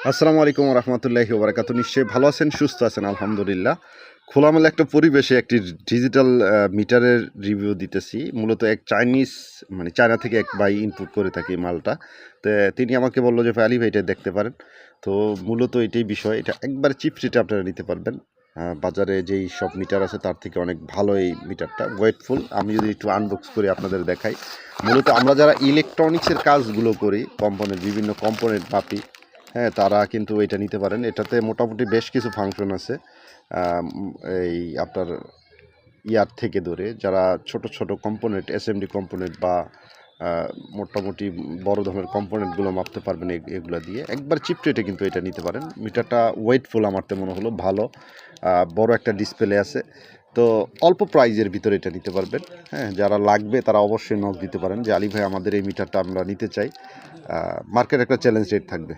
আসসালামু আলাইকুম রহমতুল্লাহি ওবরাকাতু। নিশ্চয়ই ভালো আছেন, সুস্থ আছেন আলহামদুলিল্লাহ। খোলামেলা একটা পরিবেশে একটি ডিজিটাল মিটারের রিভিউ দিতেছি। মূলত এক চাইনিজ মানে চায়না থেকে এক ভাই ইনপুট করে থাকে এই মালটা। তো তিনি আমাকে বলল যে, "ভাই আলী ভাই এটা দেখতে পারেন।" তো মূলত এটাই বিষয়। এটা একবারে চিপ রেটে আপনারা নিতে পারবেন। বাজারে যেই সব মিটার আছে তার থেকে অনেক ভালো এই মিটারটা। ওয়েটফুল। আমি যদি একটু আনবক্স করে আপনাদের দেখাই। মূলত আমরা যারা ইলেকট্রনিক্সের কাজগুলো করি, বিভিন্ন কম্পোনেন্ট মাপি, হ্যাঁ, তারা কিন্তু এটা নিতে পারেন। এটাতে মোটামুটি বেশ কিছু ফাংশন আছে। আম এই আপনার ইয়ার থেকে ধরে যারা ছোট, ছোট কম্পোনেন্ট, এসএমডি কম্পোনেন্ট বা আ মোটামুটি বড় ধরনের কম্পোনেন্টগুলো মাপতে পারবেন এগুলা দিয়ে। একবার চিপ রেটে কিন্তু এটা নিতে পারেন। মিটারটা ওয়েটফুল আমার তো মনে হলো ভালো। বড় একটা ডিসপ্লে আছে। তো অল্প প্রাইজের ভিতরে এটা নিতে পারবেন। হ্যাঁ? যারা লাগবে তারা অবশ্যই নক দিতে পারেন যে, "আলী ভাই আমাদের এই মিটারটা আমরা নিতে চাই।" মার্কেট একটা চ্যালেঞ্জ রেট থাকবে।